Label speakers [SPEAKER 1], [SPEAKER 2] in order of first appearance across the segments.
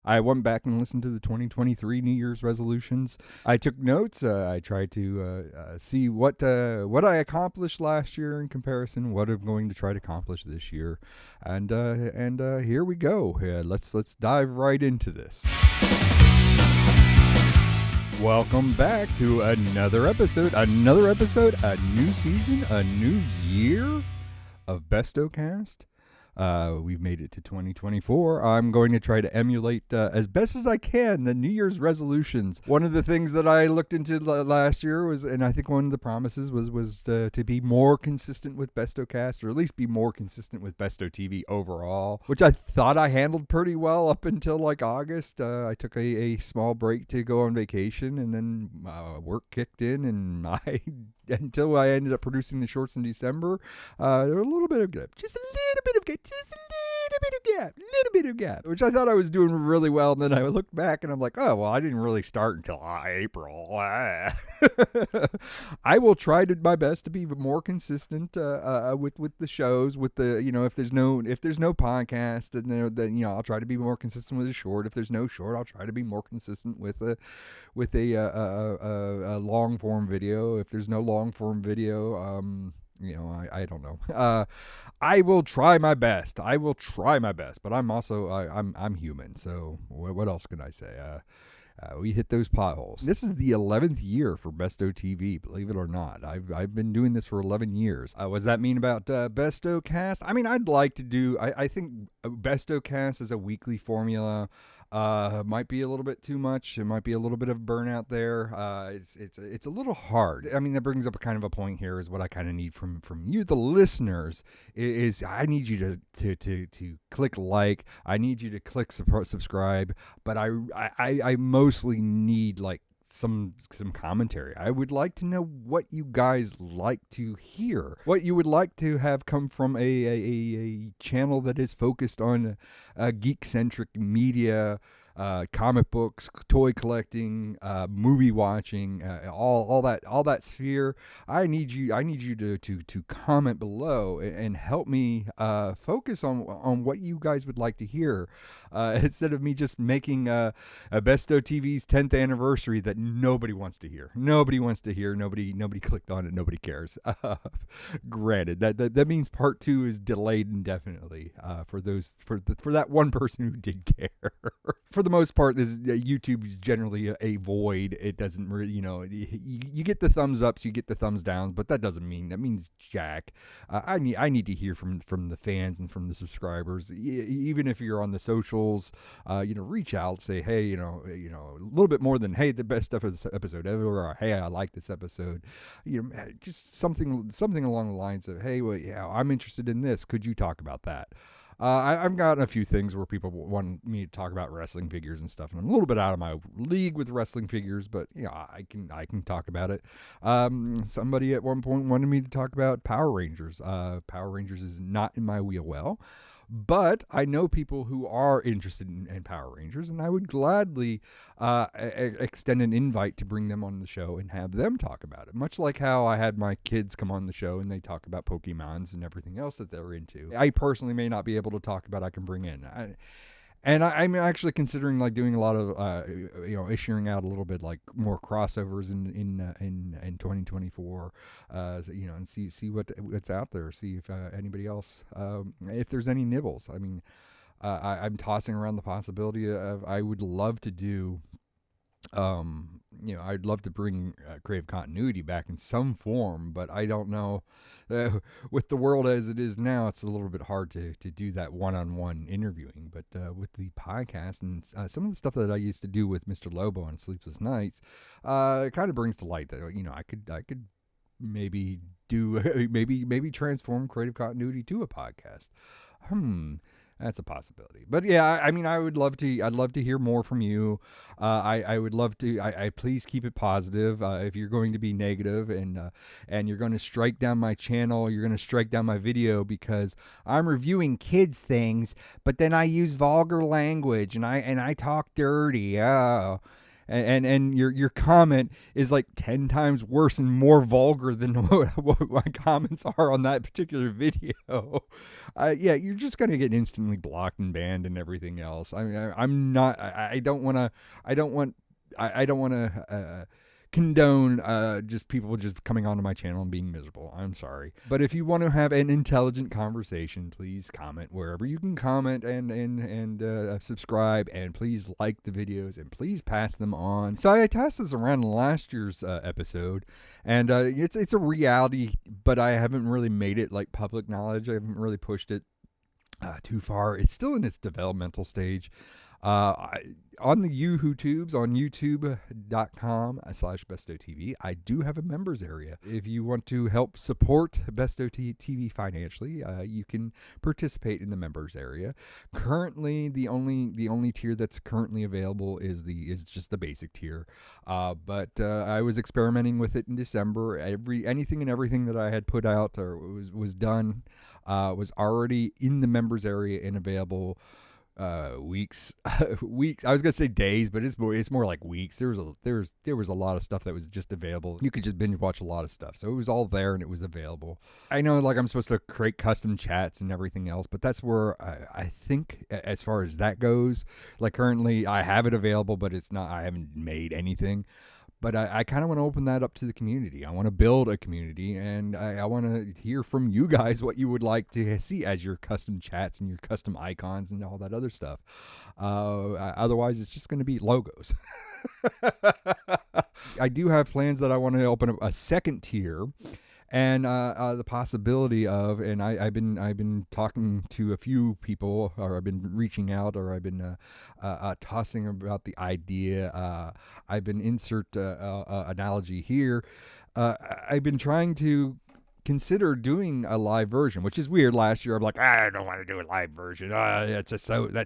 [SPEAKER 1] I went back and listened to the 2023 New Year's resolutions. I took notes. I tried to see what I accomplished last year in comparison, what I'm going to try to accomplish this year, and here we go. Let's dive right into this. Welcome back to another episode, a new season, a new year of BestowCast. We've made it to 2024. I'm going to try to emulate as best as I can the New Year's resolutions. One of the things that I looked into last year was, and I think one of the promises was to be more consistent with BestowCast, or at least be more consistent with Bestow TV overall, which I thought I handled pretty well up until like August. I took a small break to go on vacation, and then work kicked in, and until I ended up producing the shorts in December, there were a little bit of gap, just a little bit of gap, which I thought I was doing really well. And then I looked back and I'm like, oh, well, I didn't really start until April. I will try my best to be more consistent with the shows, with the, if there's no podcast, then I'll try to be more consistent with a short. If there's no short, I'll try to be more consistent with a long form video. If there's no long form video, I don't know. I will try my best. But I'm also I'm human. So what else can I say? We hit those potholes. This is the 11th year for Bestow TV, believe it or not. I've been doing this for 11 years. What does that mean about BestowCast? I mean, I'd like to do. I think BestowCast is a weekly formula. Might be a little bit too much. It might be a little bit of burnout there. It's a little hard. I mean, that brings up a kind of a point here. Is what I kind of need from you, the listeners. Is I need you to click like. I need you to click subscribe. But I mostly need like some commentary. I would like to know what you guys like to hear, what you would like to have come from a channel that is focused on geek-centric media, comic books, toy collecting, movie watching, all that sphere. I need you to comment below and help me focus on what you guys would like to hear, instead of me just making a Bestow TV's 10th anniversary that nobody wants to hear. Nobody clicked on it. Nobody cares. Granted, that means part 2 is delayed indefinitely for that one person who did care. For the most part, YouTube is generally a void. It doesn't really, you get the thumbs ups, you get the thumbs downs, but that means jack. I need to hear from the fans and from the subscribers. Even if you're on the socials, reach out, say, hey, a little bit more than, hey, the best episode ever, or hey, I like this episode. Just something along the lines of, hey, well, yeah, I'm interested in this. Could you talk about that? I've gotten a few things where people want me to talk about wrestling figures and stuff, and I'm a little bit out of my league with wrestling figures, but I can talk about it. Somebody at one point wanted me to talk about Power Rangers. Power Rangers is not in my wheelhouse. But I know people who are interested in Power Rangers, and I would gladly extend an invite to bring them on the show and have them talk about it. Much like how I had my kids come on the show and they talk about Pokemons and everything else that they're into. I personally may not be able to talk about. I can bring in. I'm actually considering like doing a lot of issuing out a little bit like more crossovers in 2024, and see what's out there, see if anybody else, if there's any nibbles. I mean, I'm tossing around the possibility of I would love to do. I'd love to bring creative continuity back in some form, but I don't know. With the world as it is now, it's a little bit hard to do that one-on-one interviewing. But with the podcast and some of the stuff that I used to do with Mr. Lobo on Sleepless Knights, it kind of brings to light that I could maybe do maybe transform creative continuity to a podcast. That's a possibility. But yeah, I mean, I'd love to hear more from you. I would love to. I please keep it positive. If you're going to be negative and you're going to strike down my channel, you're going to strike down my video because I'm reviewing kids things, but then I use vulgar language and I talk dirty. and your comment is like 10 times worse and more vulgar than what my comments are on that particular video, yeah, you're just gonna get instantly blocked and banned and everything else. I'm not. I don't want to. I don't want. I don't want to condone just people just coming onto my channel and being miserable. I'm sorry. But if you want to have an intelligent conversation, please comment wherever you can comment and subscribe, and please like the videos and please pass them on. So I tossed this around in last year's episode, and it's a reality, but I haven't really made it like public knowledge. I haven't really pushed it too far. It's still in its developmental stage. On the YouTubes, on youtube.com/Bestow TV, I do have a members area. If you want to help support Bestow TV financially, you can participate in the members area. Currently, the only tier that's currently available is just the basic tier. But I was experimenting with it in December. Anything and everything that I had put out or was done was already in the members area and available. Weeks. I was gonna say days, but it's more like weeks. There was a lot of stuff that was just available. You could just binge watch a lot of stuff, so it was all there and it was available. I know, like, I'm supposed to create custom chats and everything else, but that's where I think, as far as that goes, like, currently I have it available, but it's not. I haven't made anything. But I kind of want to open that up to the community. I want to build a community, and I want to hear from you guys what you would like to see as your custom chats and your custom icons and all that other stuff. Otherwise, it's just going to be logos. I do have plans that I want to open up a second tier. And the possibility of, and I've been talking to a few people, or I've been reaching out, or I've been tossing about the idea. I've been insert analogy here. I've been trying to consider doing a live version, which is weird. Last year, I'm like, I don't want to do a live version. That's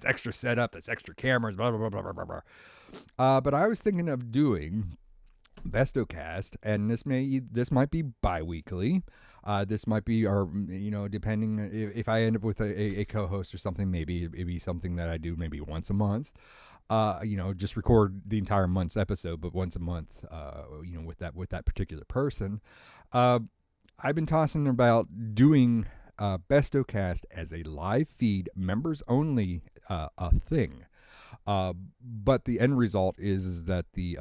[SPEAKER 1] extra setup, that's extra cameras, blah blah blah blah blah blah. But I was thinking of doing BestowCast, and this might be bi-weekly. This might be, or depending if I end up with a co-host or something, maybe it'd be something that I do maybe once a month. Just record the entire month's episode, but once a month. With that particular person. I've been tossing about doing BestowCast as a live feed, members only a thing. But the end result is that the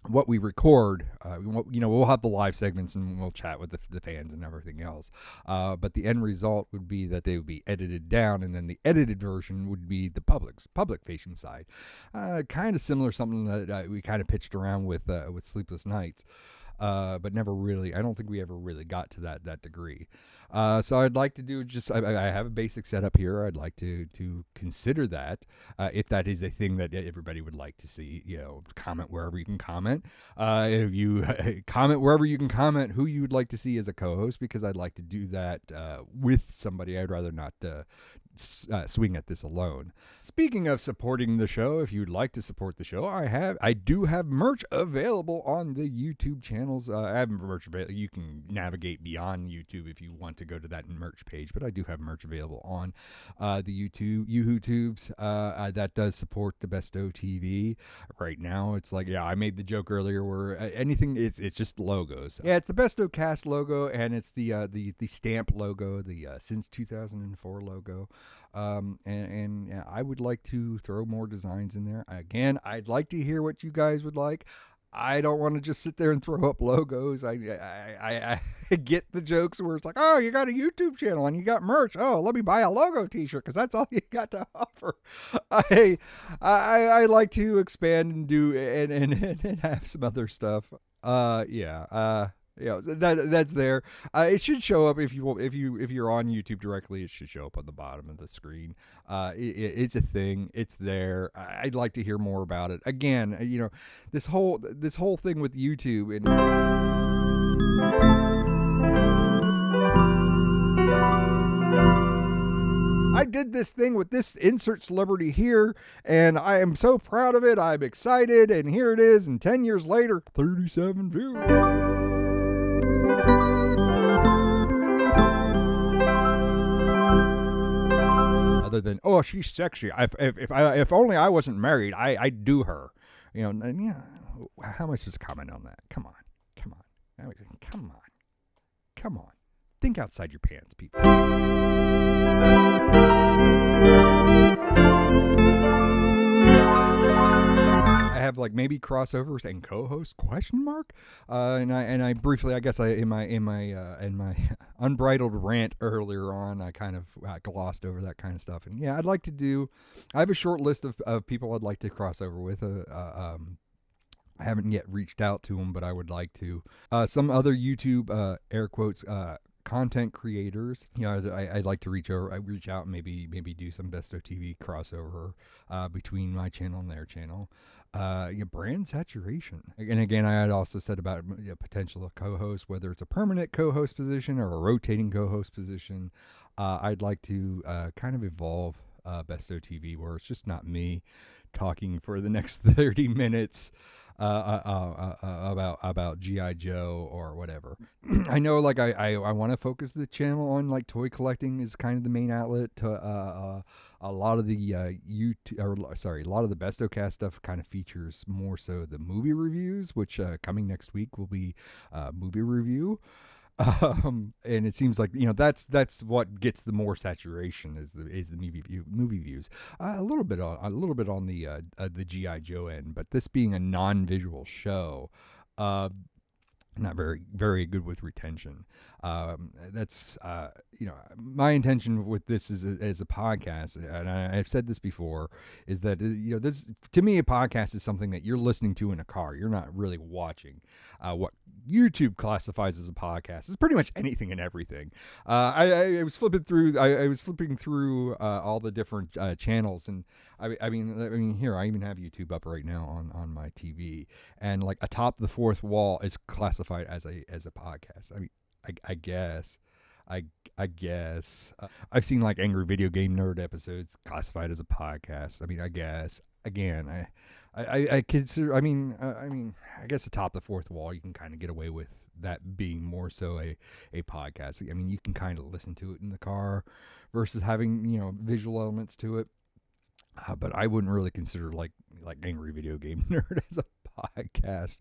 [SPEAKER 1] what we record, we'll have the live segments and we'll chat with the fans and everything else. But the end result would be that they would be edited down, and then the edited version would be the public-facing side. Kind of similar, something that we kind of pitched around with Sleepless Knights. But never really. I don't think we ever really got to that degree. So I'd like to do I have a basic setup here. I'd like to consider that, if that is a thing that everybody would like to see. Comment wherever you can comment. If you comment wherever you can comment who you would like to see as a co-host, because I'd like to do that with somebody. I'd rather not swing at this alone. Speaking of supporting the show, if you'd like to support the show, I do have merch available on the YouTube channels. I have merch available. You can navigate beyond YouTube if you want to go to that merch page, but I do have merch available on the YouTubes. That does support the Bestow TV. Right now, it's like, I made the joke earlier where anything, it's just logos. Yeah, it's the BestowCast logo, and it's the stamp logo, the since 2004 logo. And I would like to throw more designs in there. Again, I'd like to hear what you guys would like. I don't want to just sit there and throw up logos. I get the jokes where it's like, oh, you got a YouTube channel and you got merch. Oh, let me buy a logo t-shirt because that's all you got to offer. I like to expand and do and have some other stuff. That's there. It should show up if you're on YouTube directly. It should show up on the bottom of the screen. It's a thing. It's there. I'd like to hear more about it. Again, this whole thing with YouTube and. I did this thing with this insert celebrity here, and I am so proud of it. I'm excited, and here it is. And 10 years later, 37 views. Other than, oh, she's sexy. If only I wasn't married, I'd do her. Yeah, how am I supposed to comment on that? Come on. Come on. Come on. Come on. Think outside your pants, people. I have like maybe crossovers and co-host ? And I briefly, I guess, in my unbridled rant earlier on, I kind of glossed over that kind of stuff. And yeah, I have a short list of people I'd like to cross over with. I haven't yet reached out to them, but I would like to. Some other YouTube air quotes content creators, I'd like to reach out, and maybe do some Bestow TV crossover between my channel and their channel. Brand saturation, and again, I had also said about potential co-host, whether it's a permanent co-host position or a rotating co-host position. I'd like to kind of evolve Bestow TV, where it's just not me talking for the next 30 minutes about G.I. Joe or whatever. I know, like, I want to focus the channel on, like, toy collecting is kind of the main outlet to a lot of the a lot of the BestowCast stuff kind of features more so the movie reviews, which coming next week will be movie review. And it seems like that's what gets the more saturation is the movie views. A little bit on the G.I. Joe end, but this being a non-visual show, not very good with retention. That's my intention with this as a podcast, and I've said this before, is that this, to me, a podcast is something that you're listening to in a car. You're not really watching. What YouTube classifies as a podcast is pretty much anything and everything. I was flipping through. I was flipping through all the different channels, and I mean, here I even have YouTube up right now on my TV, and like atop the fourth wall is classified as a podcast. I mean, I guess. I've seen like Angry Video Game Nerd episodes classified as a podcast. I mean, I guess. Again, I consider. I mean, I guess atop the fourth wall, you can kind of get away with that being more so a podcast. I mean, you can kind of listen to it in the car versus having visual elements to it. But I wouldn't really consider like Angry Video Game Nerd as a podcast.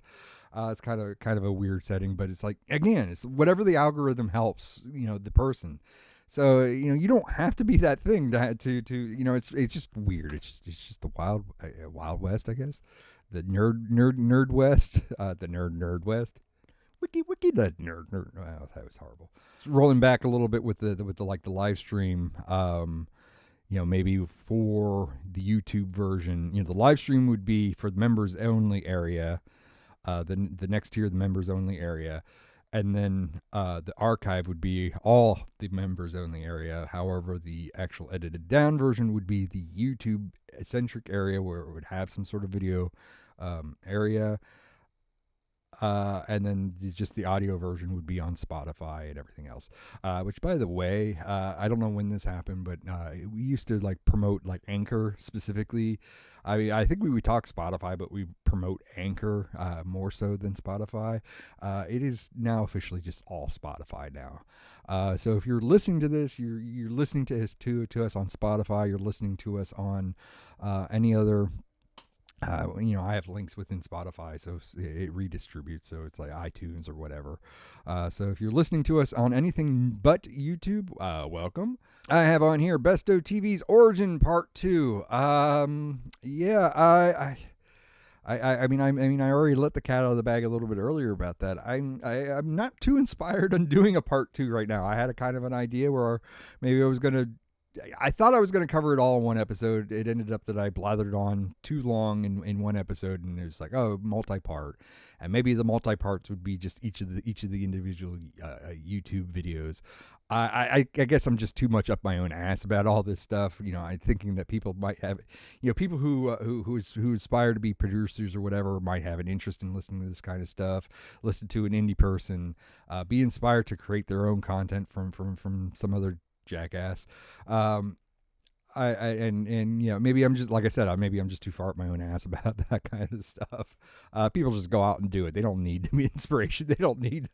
[SPEAKER 1] It's kind of a weird setting, but it's like, again, it's whatever the algorithm helps the person. So you don't have to be that thing to it's just weird. It's just the wild west, I guess. The nerd west, the nerd west. Wiki the nerd. Oh, that was horrible. Rolling back a little bit with the live stream. Maybe for the YouTube version, the live stream would be for the members only area. The next tier, the members only area, and then the archive would be all the members only area. However, the actual edited down version would be the YouTube centric area, where it would have some sort of video area. And then just the audio version would be on Spotify and everything else. Which, by the way, I don't know when this happened, but we used to like promote like Anchor specifically. I mean, I think we would talk Spotify, but we promote Anchor more so than Spotify. It is now officially just all Spotify now. So if you're listening to this, you're listening to us on Spotify. You're listening to us on any other. I have links within Spotify, so it redistributes, so it's like iTunes or whatever. So if you're listening to us on anything but YouTube, welcome. I have on here Bestow TV's Origin Part 2. I already let the cat out of the bag a little bit earlier about that. I'm not too inspired on doing a Part 2 right now. I had a kind of an idea where maybe I thought I was going to cover it all in one episode. It ended up that I blathered on too long in one episode, and it was like, multi-part. And maybe the multi-parts would be just each of the individual YouTube videos. I guess I'm just too much up my own ass about all this stuff. I'm thinking that people might have, people who aspire to be producers or whatever might have an interest in listening to this kind of stuff. Listen to an indie person, be inspired to create their own content from some other jackass. and maybe I'm just, like I said, maybe I'm just too far up my own ass about that kind of stuff. People just go out and do it. They don't need to be inspiration. They don't need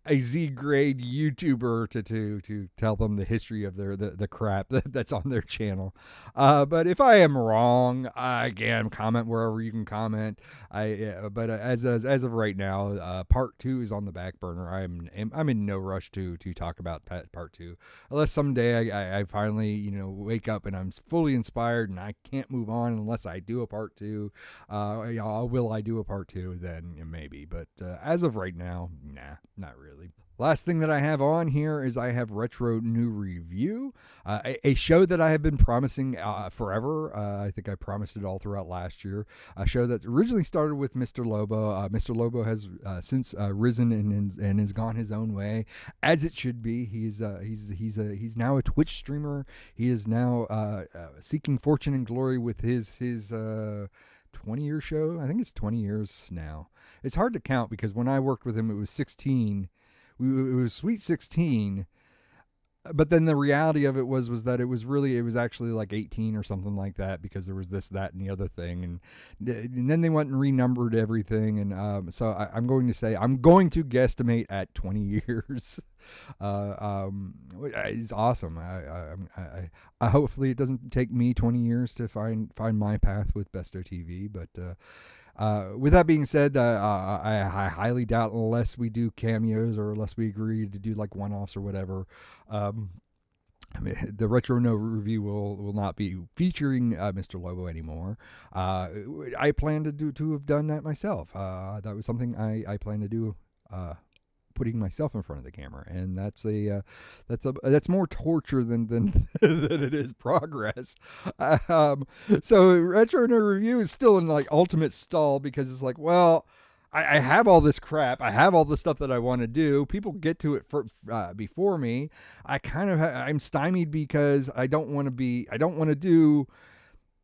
[SPEAKER 1] a Z grade YouTuber to tell them the history of the crap that's on their channel. But if I am wrong, again, comment wherever you can comment. But as of right now, part 2 is on the back burner. I'm in no rush to talk about part 2, unless someday I finally wake up and I'm fully inspired and I can't move on unless I do a part 2. Will I do a part 2? Then maybe. But as of right now, nah, not really. Last thing that I have on here is I have Retro New Review, a show that I have been promising forever. I think I promised it all throughout last year. A show that originally started with Mr. Lobo. Mr. Lobo has since risen and has gone his own way, as it should be. He's now a Twitch streamer. He is now seeking fortune and glory with his 20-year show. I think it's 20 years now. It's hard to count because when I worked with him, it was 16. It was Sweet 16, but then the reality of it was that it was actually like 18 or something like that, because there was this, that, and the other thing, and then they went and renumbered everything, and so I'm going to guesstimate at 20 years. It's awesome. I hopefully it doesn't take me 20 years to find my path with Bestow TV, but with that being said, I highly doubt, unless we do cameos or unless we agree to do like one-offs or whatever, the Retro No Review will not be featuring Mr. Lobo anymore. I plan to have done that myself. That was something I plan to do. Putting myself in front of the camera, and that's more torture than than it is progress. So Retro No Review is still in like ultimate stall, because it's like, well, I have all this crap. I have all the stuff that I want to do. People get to it before me. I'm stymied because I don't want to do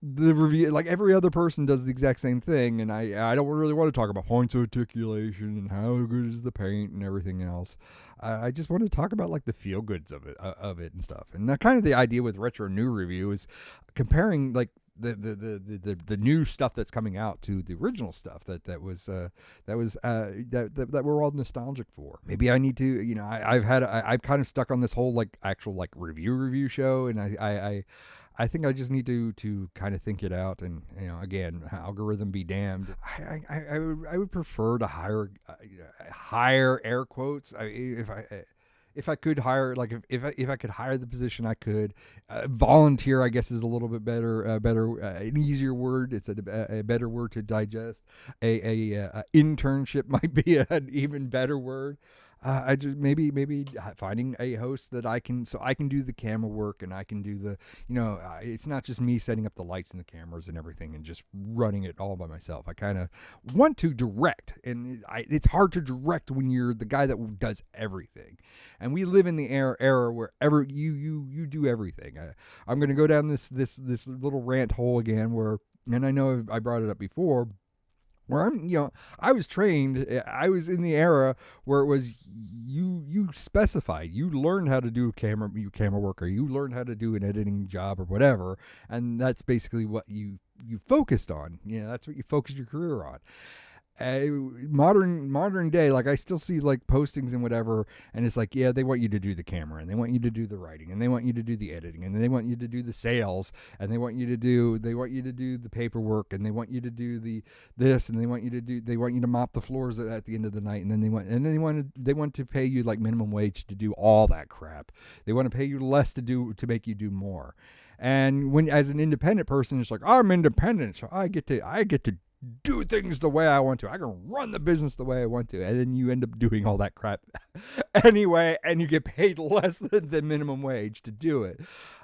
[SPEAKER 1] the review. Like every other person does the exact same thing, and I don't really want to talk about points of articulation and how good is the paint and everything else. I just want to talk about like the feel goods of it and stuff. And kind of the idea with Retro New Review is comparing like the new stuff that's coming out to the original stuff that we're all nostalgic for. Maybe I need to, I've kind of stuck on this whole like actual like review show, and I think I just need to kind of think it out, and again, algorithm be damned. I would prefer to hire air quotes. If I could hire, like if I could hire the position, I could volunteer. I guess is a little bit better, an easier word. It's a better word to digest. A internship might be an even better word. I just maybe finding a host that I can do the camera work, and I can do the, it's not just me setting up the lights and the cameras and everything and just running it all by myself. I kind of want to direct, and it's hard to direct when you're the guy that does everything. And we live in the era where you do everything. I'm going to go down this little rant hole again, and I know I brought it up before, where I was trained. I was in the era where it was you specified, you learned how to do camera work, or you learned how to do an editing job or whatever, and that's basically what you focused on. That's what you focused your career on. Modern day, like I still see like postings and whatever, and it's like, yeah, they want you to do the camera, and they want you to do the writing, and they want you to do the editing, and they want you to do the sales, and they want you to do the paperwork, and they want you to do this, and they want you to mop the floors at the end of the night, and then they want to pay you like minimum wage to do all that crap. They want to pay you less to make you do more. And when, as an independent person, it's like, I'm independent, so I get to do things the way I want to. I can run the business the way I want to. And then you end up doing all that crap anyway, and you get paid less than the minimum wage to do it.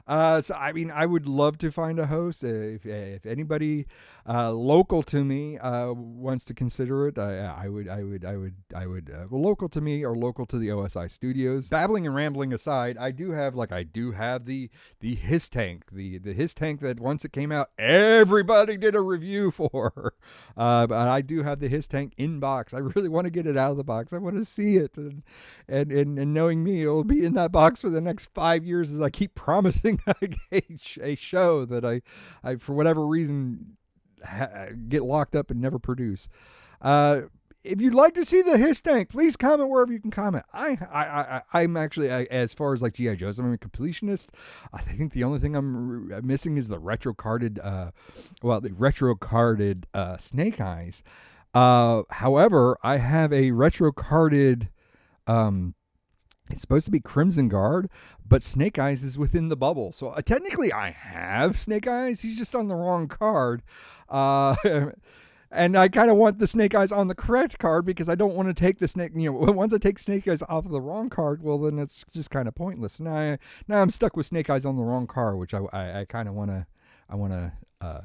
[SPEAKER 1] So I mean, I would love to find a host. If anybody local to me wants to consider it, I would well, local to me or local to the OSI studios. Babbling and rambling aside, I do have the Hiss Tank, the Hiss Tank that once it came out, everybody did a review for. But I do have the His Tank in box. I really want to get it out of the box. I want to see it, and knowing me, it'll be in that box for the next 5 years as I keep promising a show that I for whatever reason get locked up and never produce. If you'd like to see the His Tank, please comment wherever you can comment. I'm actually, as far as like G.I. Joe's, I'm a completionist. I think the only thing I'm missing is the retro carded Snake Eyes. However, I have a retro carded, it's supposed to be Crimson Guard, but Snake Eyes is within the bubble. So technically I have Snake Eyes. He's just on the wrong card. And I kind of want the Snake Eyes on the correct card because I don't want to take the Snake, once I take Snake Eyes off of the wrong card, well, then it's just kind of pointless. Now I'm stuck with Snake Eyes on the wrong card, which I kind of want to, I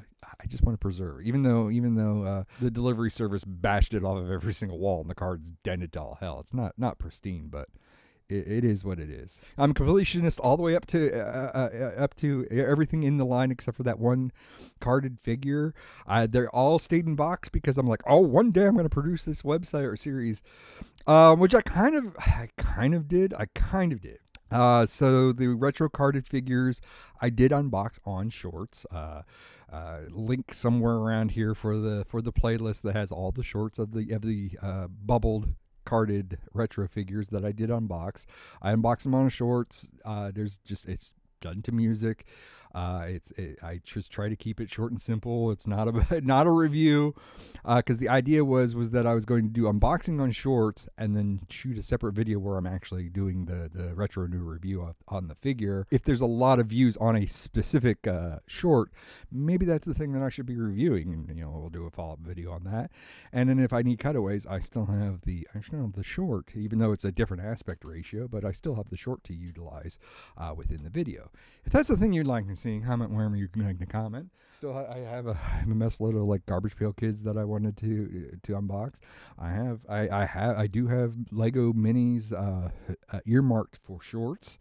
[SPEAKER 1] just want to preserve, even though the delivery service bashed it off of every single wall and the card's dented to all hell. It's not pristine, but it is what it is. I'm completionist all the way up to everything in the line except for that one carded figure. They're all stayed in box because I'm like, oh, one day I'm going to produce this website or series, which I kind of did. So the retro carded figures I did unbox on Shorts. Link somewhere around here for the playlist that has all the shorts of the bubbled carded retro figures that I did unbox. I unboxed them on Shorts. It's done to music. I just try to keep it short and simple. It's not a review, because the idea was that I was going to do unboxing on Shorts and then shoot a separate video where I'm actually doing the retro new review on the figure. If there's a lot of views on a specific short, maybe that's the thing that I should be reviewing, and we'll do a follow-up video on that. And then if I need cutaways, I still have the short, even though it's a different aspect ratio, but I still have the short to utilize within the video. If that's the thing you'd like to see, comment wherever you'd like to comment. Still, I have a mess load of like Garbage Pail Kids that I wanted to unbox. I do have Lego minis earmarked for Shorts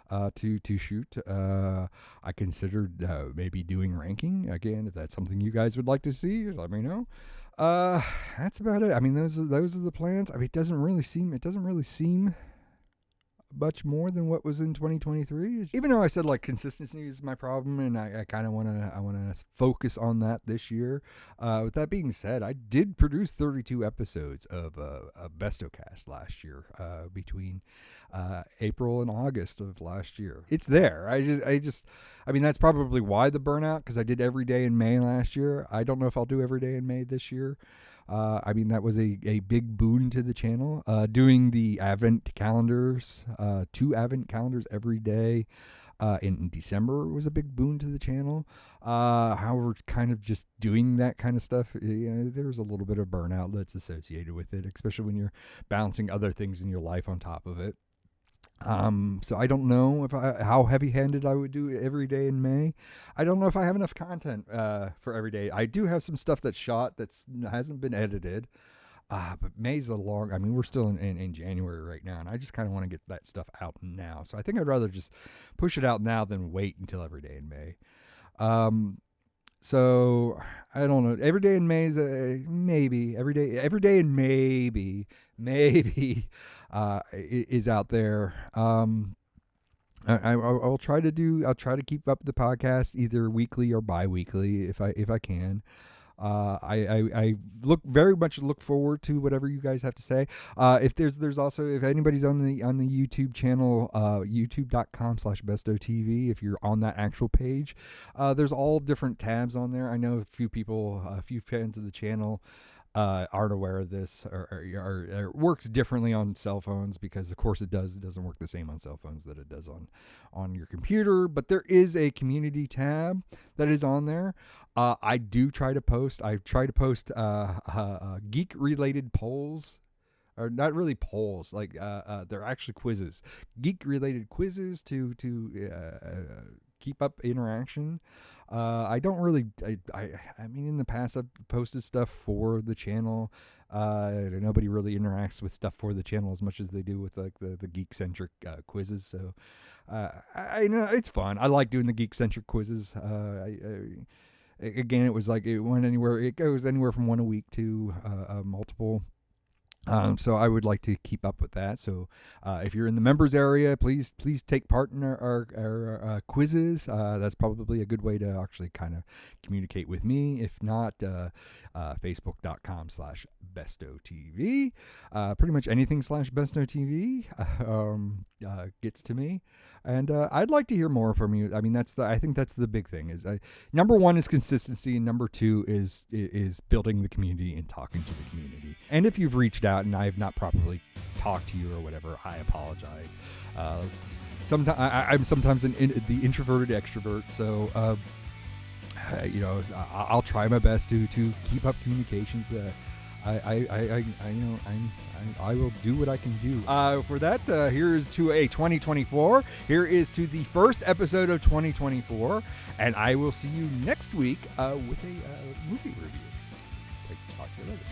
[SPEAKER 1] to shoot. I considered maybe doing ranking again. If that's something you guys would like to see, let me know. That's about it. I mean, those are the plans. I mean, it doesn't really seem much more than what was in 2023. Even though I said like consistency is my problem, and I kind of want to focus on that this year. With that being said, I did produce 32 episodes of BestowCast last year, between April and August of last year. It's there. I mean, that's probably why the burnout, because I did every day in May last year. I don't know if I'll do every day in May this year. I mean, that was a big boon to the channel. Doing the Advent calendars, 2 Advent calendars every day in December was a big boon to the channel. However, kind of just doing that kind of stuff, there's a little bit of burnout that's associated with it, especially when you're balancing other things in your life on top of it. So I don't know how heavy-handed I would do every day in May. I don't know if I have enough content for every day. I do have some stuff that's shot hasn't been edited. But May's we're still in January right now, and I just kind of want to get that stuff out now. So I think I'd rather just push it out now than wait until every day in May. So I don't know. Every day in May is maybe. Every day in maybe is out there. I'll try to keep up the podcast either weekly or bi-weekly if I can. I very much look forward to whatever you guys have to say. If anybody's on the YouTube channel, youtube.com/BestowTV, if you're on that actual page, there's all different tabs on there. I know a few fans of the channel aren't aware of this, or works differently on cell phones, because of course it doesn't work the same on cell phones that it does on your computer. But there is a community tab that is on there. I try to post geek related polls, or not really polls, like they're actually quizzes, geek related quizzes to keep up interaction. I don't really, I mean, in the past I've posted stuff for the channel. Nobody really interacts with stuff for the channel as much as they do with like the geek-centric quizzes. So I know it's fun. I like doing the geek-centric quizzes. again, it was like it goes anywhere from one a week to multiple. So I would like to keep up with that. So if you're in the members area, please take part in our quizzes. That's probably a good way to actually kind of communicate with me. If not, facebook.com/BestowTV. Pretty much anything /BestowTV gets to me. And I'd like to hear more from you. I mean, I think that's the big thing. Number one is consistency, and number two is building the community and talking to the community. And if you've reached out and I have not properly talked to you or whatever, I apologize. Sometimes I'm sometimes the introverted extrovert, so I'll try my best to keep up communications. I will do what I can do. For that, here is to a 2024. Here is to the first episode of 2024, and I will see you next week with a movie review. Talk to you later.